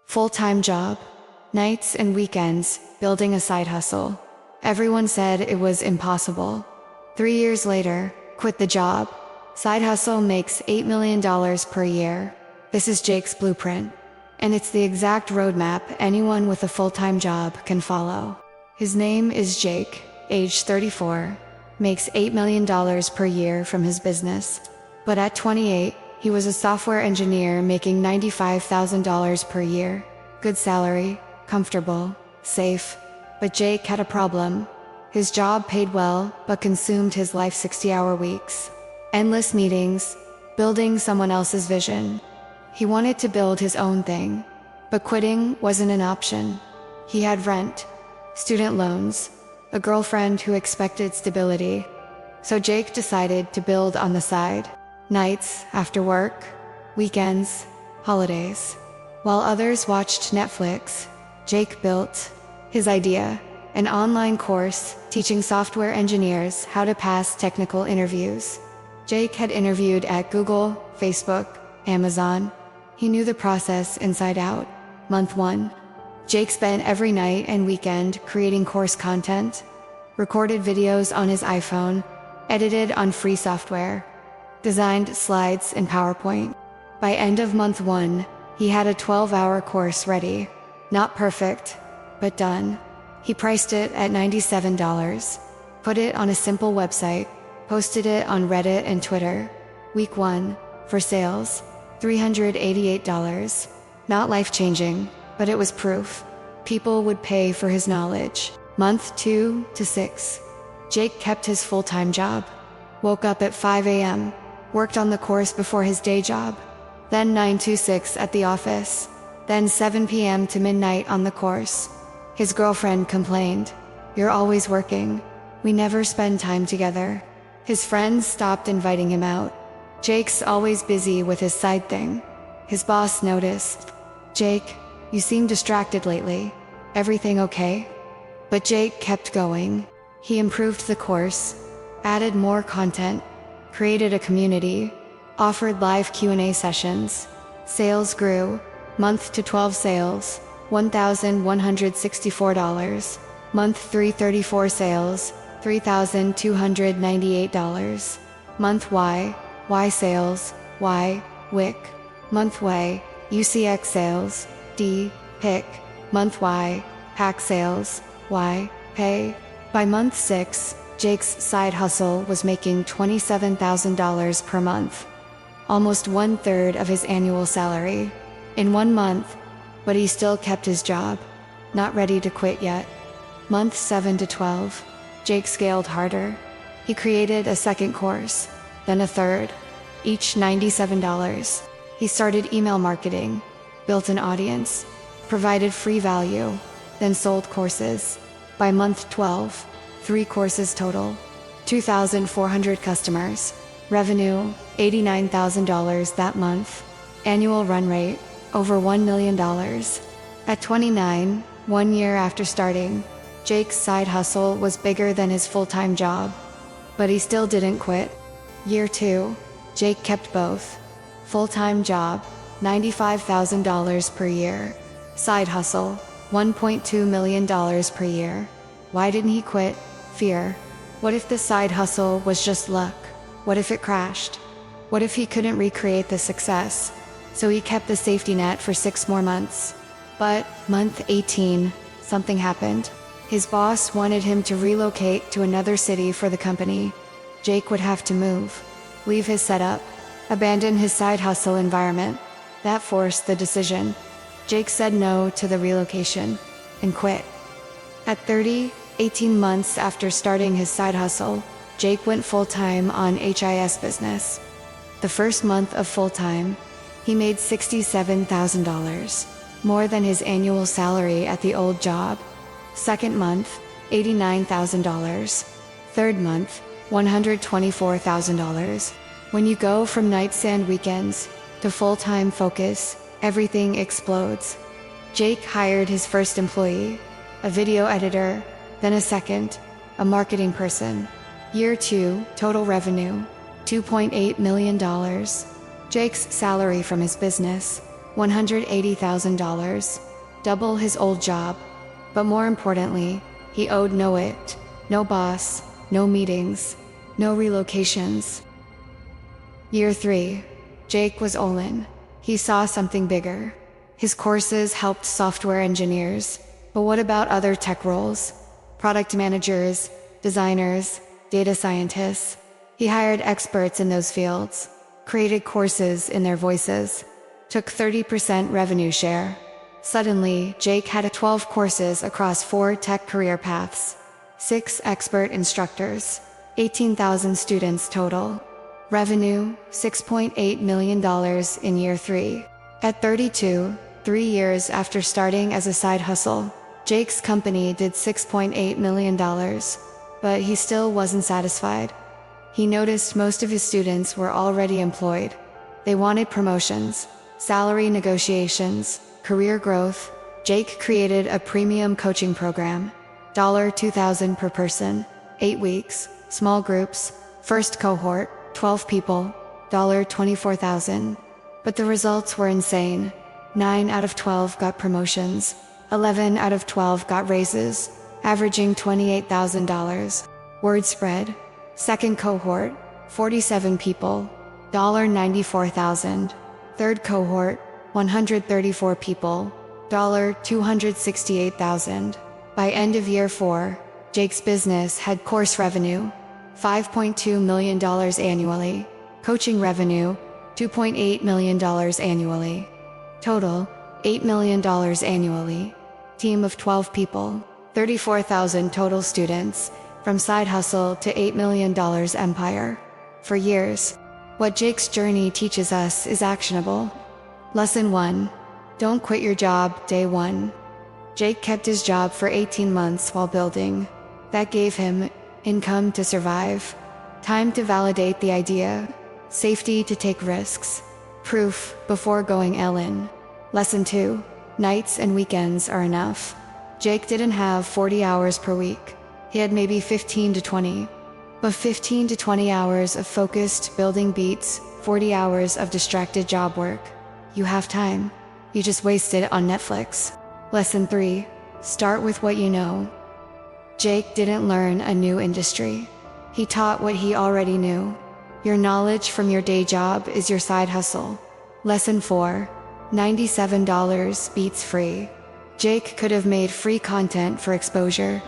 Full-time job. Nights and weekends, building a side hustle. Everyone said it was impossible. 3 years later, quit the job. Side hustle makes $8 million per year. This is Jake's blueprint. And it's the exact roadmap anyone with a full-time job can follow. His name is Jake, age 34, makes $8 million per year from his business. But at 28, he was a software engineer making $95,000 per year. Good salary, comfortable, safe. But Jake had a problem. His job paid well, but consumed his life 60-hour weeks. Endless meetings, building someone else's vision. He wanted to build his own thing, but quitting wasn't an option. He had rent, student loans, a girlfriend who expected stability. So Jake decided to build on the side. Nights, after work, weekends, holidays. While others watched Netflix, Jake built his idea, an online course teaching software engineers how to pass technical interviews. Jake had interviewed at Google, Facebook, Amazon. He knew the process inside out. Month 1. Jake spent every night and weekend creating course content, recorded videos on his iPhone, edited on free software, designed slides in PowerPoint. By end of month 1, he had a 12-hour course ready. Not perfect, but done. He priced it at $97, put it on a simple website, posted it on Reddit and Twitter. Week 1, for sales, $388. Not life-changing, but it was proof. People would pay for his knowledge. Month 2 to 6. Jake kept his full-time job. Woke up at 5 a.m., worked on the course before his day job, then 9 to 6 at the office, then 7 p.m. to midnight on the course. His girlfriend complained, "You're always working. We never spend time together." His friends stopped inviting him out. Jake's always busy with his side thing. His boss noticed, "Jake, you seem distracted lately. Everything okay?" But Jake kept going. He improved the course, added more content, created a community, offered live Q&A sessions. Sales grew. Month to 12 sales, $1,164. Month 3 34 sales, $3,298. Month Y sales, Y, WIC. Month Y, UCX sales, D, PIC. Month Y, PAC sales, Y, Pay. By month 6, Jake's side hustle was making $27,000 per month. Almost 1/3 of his annual salary. In 1 month, but he still kept his job. Not ready to quit yet. Month 7 to 12, Jake scaled harder. He created a second course, then a third, each $97. He started email marketing, built an audience, provided free value, then sold courses. By month 12, 3 courses total, 2,400 customers. Revenue, $89,000 that month. Annual run rate, over $1 million. At 29, 1 year after starting, Jake's side hustle was bigger than his full-time job. But he still didn't quit. Year 2, Jake kept both. Full-time job, $95,000 per year. Side hustle, $1.2 million per year. Why didn't he quit? Fear. What if the side hustle was just luck? What if it crashed? What if he couldn't recreate the success? So he kept the safety net for 6 more months. But month 18, something happened. His boss wanted him to relocate to another city for the company. Jake would have to move, leave his setup, abandon his side hustle environment. That forced the decision. Jake said no to the relocation and quit. At 30, 18 months after starting his side hustle, Jake went full-time on his business. The first month of full-time, he made $67,000, more than his annual salary at the old job. Second month, $89,000. Third month, $124,000. When you go from nights and weekends to full-time focus, everything explodes. Jake hired his first employee, a video editor, then a second, a marketing person. Year 2, total revenue, $2.8 million. Jake's salary from his business, $180,000, double his old job. But more importantly, he owed no boss, no meetings, no relocations. Year 3. Jake was all in. He saw something bigger. His courses helped software engineers, but what about other tech roles? Product managers, designers, data scientists. He hired experts in those fields, created courses in their voices, took 30% revenue share. Suddenly, Jake had 12 courses across 4 tech career paths, 6 expert instructors, 18,000 students total. Revenue, $6.8 million in year 3. At 32, 3 years after starting as a side hustle, Jake's company did $6.8 million, but he still wasn't satisfied. He noticed most of his students were already employed. They wanted promotions, salary negotiations, career growth. Jake created a premium coaching program, $2,000 per person, 8 weeks, small groups, first cohort, 12 people, $24,000. But the results were insane. 9 out of 12 got promotions, 11 out of 12 got raises, averaging $28,000. Word spread. Second cohort, 47 people, $94,000. Third cohort, 134 people, $268,000. By end of year 4, Jake's business had course revenue, $5.2 million annually, coaching revenue, $2.8 million annually. Total, $8 million annually. Team of 12 people, 34,000 total students, from side hustle to $8 million empire. For years. What Jake's journey teaches us is actionable. Lesson 1. Don't quit your job day 1. Jake kept his job for 18 months while building. That gave him income to survive, time to validate the idea, safety to take risks, proof before going all in. Lesson 2. Nights and weekends are enough. Jake didn't have 40 hours per week. He had maybe 15 to 20. But 15 to 20 hours of focused building beats 40 hours of distracted job work. You have time. You just wasted it on Netflix. Lesson 3. Start with what you know. Jake didn't learn a new industry. He taught what he already knew. Your knowledge from your day job is your side hustle. Lesson 4. $97 beats free. Jake could have made free content for exposure.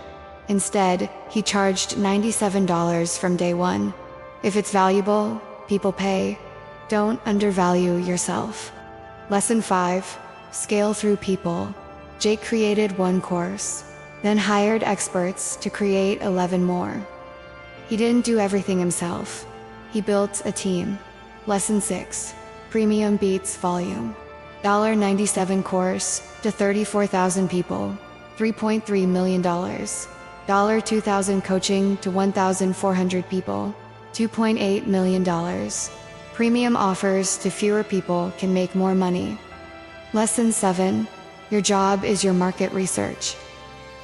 Instead, he charged $97 from day 1. If it's valuable, people pay. Don't undervalue yourself. Lesson 5. Scale through people. Jake created 1 course, then hired experts to create 11 more. He didn't do everything himself. He built a team. Lesson 6. Premium beats volume. $97 course to 34,000 people, $3.3 million. $2,000 coaching to 1,400 people, $2.8 million. Premium offers to fewer people can make more money. Lesson 7. Your job is your market research.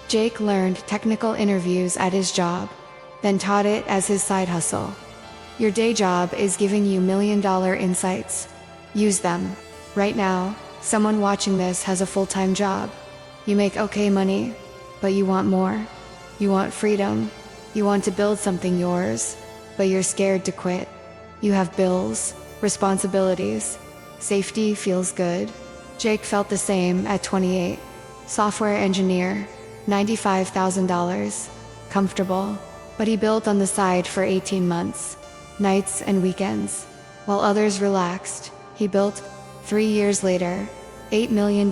Jake learned technical interviews at his job, then taught it as his side hustle. Your day job is giving you $1 million insights. Use them. Right now, someone watching this has a full-time job. You make okay money, but you want more. You want freedom. You want to build something yours, but you're scared to quit. You have bills, responsibilities. Safety feels good. Jake felt the same at 28. Software engineer, $95,000. Comfortable, but he built on the side for 18 months. Nights and weekends. While others relaxed, he built, 3 years later, $8 million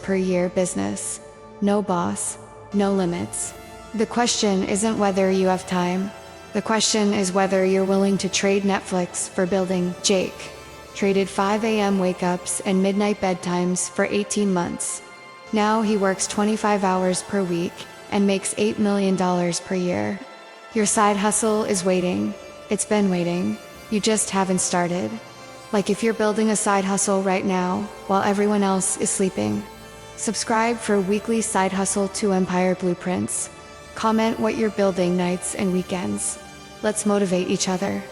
per year business. No boss, no limits. The question isn't whether you have time. The question is whether you're willing to trade Netflix for building. Jake traded 5 a.m. wake-ups and midnight bedtimes for 18 months. Now he works 25 hours per week and makes $8 million per year. Your side hustle is waiting. It's been waiting. You just haven't started. Like if you're building a side hustle right now while everyone else is sleeping. Subscribe for weekly Side Hustle to Empire blueprints. Comment what you're building nights and weekends. Let's motivate each other.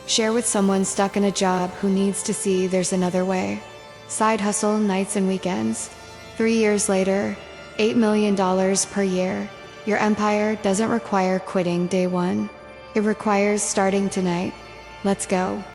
Share with someone stuck in a job who needs to see there's another way. Side hustle nights and weekends. 3 years later, $8 million per year. Your empire doesn't require quitting day one. It requires starting tonight. Let's go.